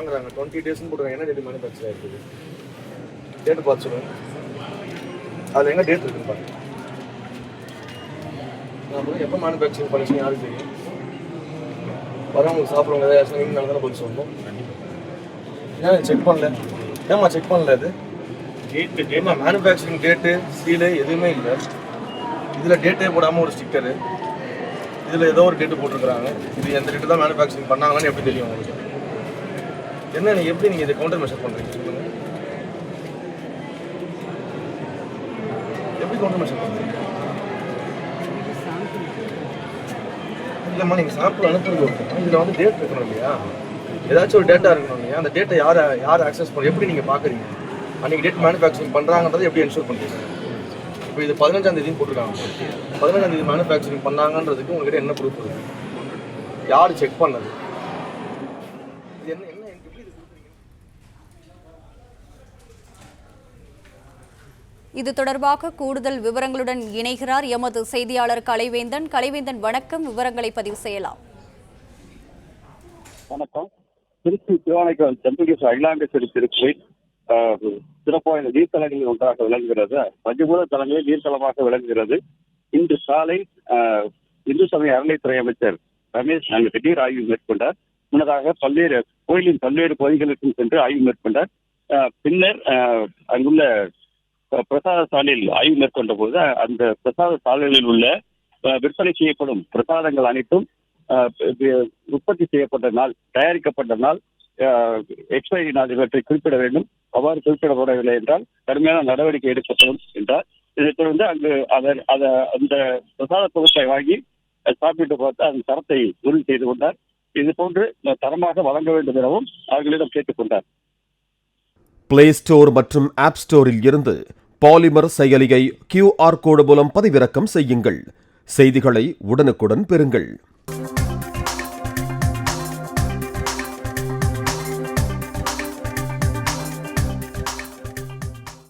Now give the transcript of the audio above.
வாங்குறாங்க 20 days போட்டுருக்காங்க. என்ன டேட் மேனுஃபேக்சர் ஆயிருக்குது? டேட் பார்த்து சொல்லுங்க. அதில் எங்கே டேட் இருக்குன்னு பாருங்க. நான் எப்போ மேனுஃபேக்சரிங் பண்ணிச்சுன்னு யாருக்கு தெரியும்? வரவங்க சாப்பிட்றவங்க ஏதாவது நீங்கள் தானே பதில் சொல்லணும். ஏன் செக் பண்ணல? ஏமா செக் பண்ணல? அது டேட் மேனுஃபேக்சரிங் டேட்டு சீலு எதுவுமே இல்லை. இதில் டேட்டே போடாமல் ஒரு ஸ்டிக்கரு, இதில் ஏதோ ஒரு டேட்டு போட்டிருக்கிறாங்க. இது எந்த டேட்டு தான் மேனுஃபேக்சரிங் பண்ணாங்கன்னு எப்படி தெரியும் உங்களுக்கு? என்ன நீங்கள் எப்படி நீங்கள் இதை கவுண்டர் மெஷர் பண்ணுறீங்க சொல்லுங்கள்? எப்படி கவுண்டர் மெஷர் பண்ணுறீங்க? இல்லைம்மா, நீங்கள் சாம்பிள் அனுப்புறது ஓகே, இதில் வந்து டேட் இருக்கணும் இல்லையா? ஏதாச்சும் ஒரு டேட்டா இருக்கணும் இல்லையா? அந்த டேட்டை யார் ஆக்சஸ் பண்ண எப்படி நீங்கள் பார்க்குறீங்க? அன்றைக்கி டேட் மேனுஃபேக்சரிங் பண்ணுறாங்கன்றதை எப்படி என்ஷூர் பண்ணுறீங்க? இப்போ இது 15ஆம் தேதின்னு போட்டிருக்காங்க. 15ஆம் தேதி மேனுஃபேக்சரிங் பண்ணாங்கன்றதுக்கு உங்ககிட்ட என்ன ப்ரூஃப் இருக்குது? யார் செக் பண்ணது? இது என்ன என்ன எப்படி இது கொடுக்குறீங்க? இது தொடர்பாக கூடுதல் விவரங்களுடன் இணைகிறார் எமது செய்தியாளர் கலைவேந்தன். கலைவேந்தன், வணக்கம். விவரங்களை பதிவு செய்யலாம். வணக்கம். திருச்சி திருவானைக்காவல் செம்பகேஸ்வரர் அகிலாண்டேஸ்வரி திருக்கோயில் சிறப்பான நீர்த்தலங்களில் ஒன்றாக விளங்குகிறது. பஞ்சபூத தலங்களில் நீர்த்தலமாக விளங்குகிறது. இன்று காலை இந்து சமய அறநிலைத்துறை அமைச்சர் ரமேஷ் அங்கு திடீர் ஆய்வு மேற்கொண்டார். முன்னதாக கோயிலின் பல்வேறு பகுதிகளுக்கும் சென்று ஆய்வு மேற்கொண்டார். பின்னர் அங்குள்ள பிரசாத சாலையில் ஆய்வு மேற்கொண்ட போது அந்த பிரசாத சாலைகளில் உள்ள விற்பனை செய்யப்படும் பிரசாதங்கள் அனைத்தும் உற்பத்தி செய்யப்பட்ட நாள், தயாரிக்கப்பட்ட நாள், எக்ஸ்பைரி நாள் இவற்றை குறிப்பிட வேண்டும். அவ்வாறு குறிப்பிடப்படவில்லை என்றால் கடுமையான நடவடிக்கை எடுக்கப்படும் என்றார். இதைத் தொடர்ந்து அங்கு அந்த பிரசாத தொகுப்பை வாங்கி சாப்பிட்டு பார்த்து அதன் தரத்தை உறுதி செய்து கொண்டார். இது போன்று தரமாக வழங்க வேண்டும் எனவும் அவர்களிடம் கேட்டுக்கொண்டார். பிளே ஸ்டோர் மற்றும் ஆப் ஸ்டோரில் இருந்து பாலிமர் செயலியை QR கோடு மூலம் பதிவிறக்கம் செய்யுங்கள். செய்திகளை உடனுக்குடன் பெறுங்கள்.